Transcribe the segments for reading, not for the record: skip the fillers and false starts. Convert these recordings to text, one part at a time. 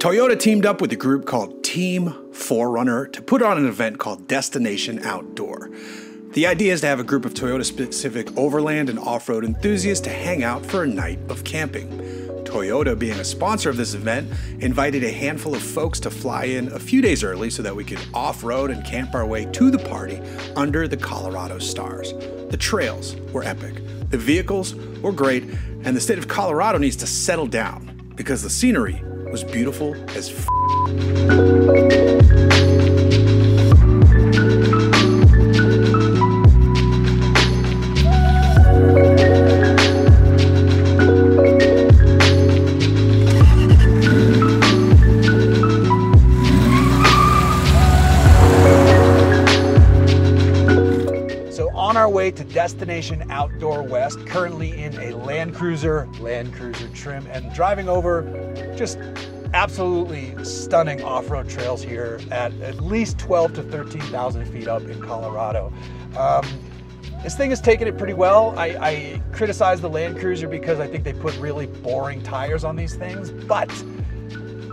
Toyota teamed up with a group called Team 4Runner to put on an event called Destination Outdoor. The idea is to have a group of Toyota-specific overland and off-road enthusiasts to hang out for a night of camping. Toyota, being a sponsor of this event, invited a handful of folks to fly in a few days early so that we could off-road and camp our way to the party under the Colorado stars. The trails were epic, the vehicles were great, and the state of Colorado needs to settle down because the scenery was beautiful as f***. Way to Destination Outdoor West, currently in a Land Cruiser trim, and driving over just absolutely stunning off-road trails here at least 12 to 13,000 feet up in Colorado. This thing has taken it pretty well. I criticize the Land Cruiser because I think they put really boring tires on these things, but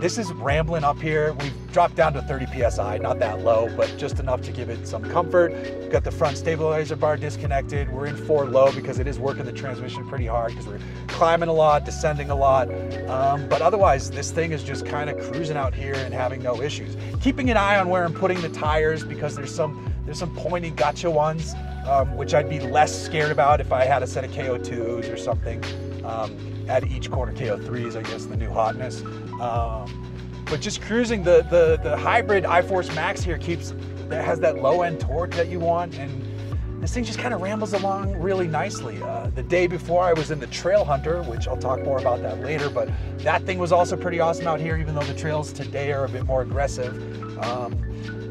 this is rambling up here. We've dropped down to 30 PSI, not that low, but just enough to give it some comfort. We've got the front stabilizer bar disconnected. We're in 4 low because it is working the transmission pretty hard because we're climbing a lot, descending a lot. But otherwise, this thing is just kind of cruising out here and having no issues. Keeping an eye on where I'm putting the tires because there's some pointy gotcha ones, which I'd be less scared about if I had a set of KO2s or something. At each corner, KO3s, I guess, the new hotness. But just cruising, the hybrid iForce Max here has that low end torque that you want, and this thing just kind of rambles along really nicely. The day before I was in the Trail Hunter, which I'll talk more about that later, but that thing was also pretty awesome out here, even though the trails today are a bit more aggressive.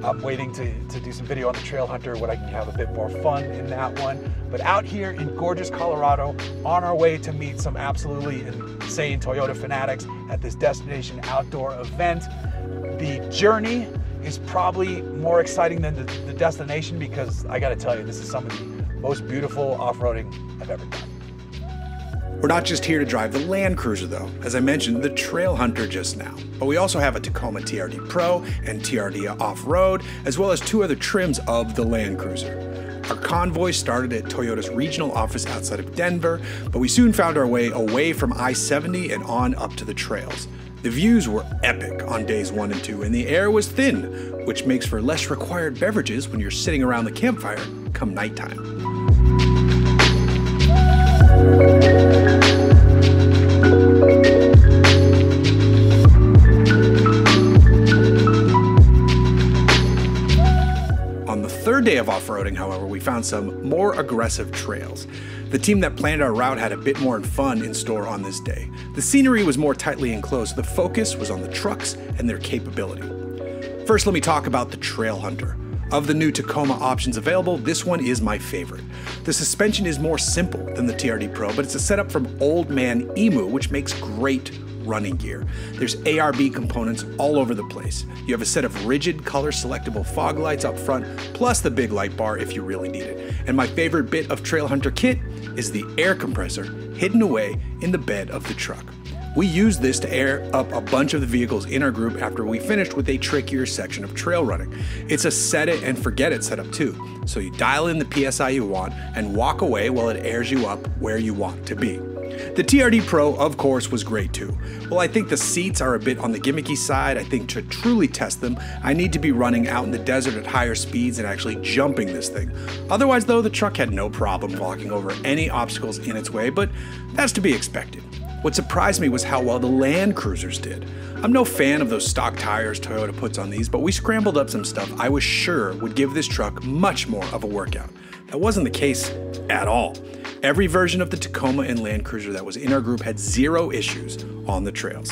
I'm waiting to do some video on the Trail Hunter when I can have a bit more fun in that one. But out here in gorgeous Colorado, on our way to meet some absolutely insane Toyota fanatics at this Destination Outdoor event. The journey is probably more exciting than the destination because I gotta tell you, this is some of the most beautiful off-roading I've ever done. We're not just here to drive the Land Cruiser though, as I mentioned the Trail Hunter just now, but we also have a Tacoma TRD Pro and TRD Off-Road, as well as 2 other trims of the Land Cruiser. Our convoy started at Toyota's regional office outside of Denver, but we soon found our way away from I-70 and on up to the trails. The views were epic on days 1 and 2, and the air was thin, which makes for less required beverages when you're sitting around the campfire come nighttime. Third day of off-roading, however, we found some more aggressive trails. The team that planned our route had a bit more fun in store on this day. The scenery was more tightly enclosed, so the focus was on the trucks and their capability. First, let me talk about the Trail Hunter. Of the new Tacoma options available, this one is my favorite. The suspension is more simple than the TRD Pro, but it's a setup from Old Man Emu, which makes great running gear. There's ARB components all over the place. You have a set of rigid color selectable fog lights up front, plus the big light bar if you really need it. And my favorite bit of Trail Hunter kit is the air compressor hidden away in the bed of the truck. We used this to air up a bunch of the vehicles in our group after we finished with a trickier section of trail running. It's a set it and forget it setup too. So you dial in the PSI you want and walk away while it airs you up where you want to be. The TRD Pro, of course, was great too. While I think the seats are a bit on the gimmicky side, I think to truly test them, I need to be running out in the desert at higher speeds and actually jumping this thing. Otherwise though, the truck had no problem walking over any obstacles in its way, but that's to be expected. What surprised me was how well the Land Cruisers did. I'm no fan of those stock tires Toyota puts on these, but we scrambled up some stuff I was sure would give this truck much more of a workout. That wasn't the case at all. Every version of the Tacoma and Land Cruiser that was in our group had 0 issues on the trails.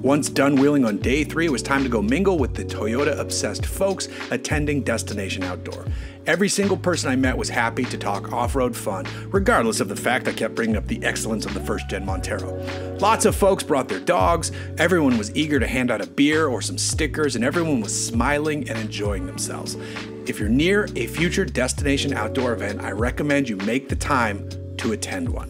Once done wheeling on day 3, it was time to go mingle with the Toyota-obsessed folks attending Destination Outdoor. Every single person I met was happy to talk off-road fun, regardless of the fact I kept bringing up the excellence of the first-gen Montero. Lots of folks brought their dogs, everyone was eager to hand out a beer or some stickers, and everyone was smiling and enjoying themselves. If you're near a future Destination Outdoor event, I recommend you make the time to attend one.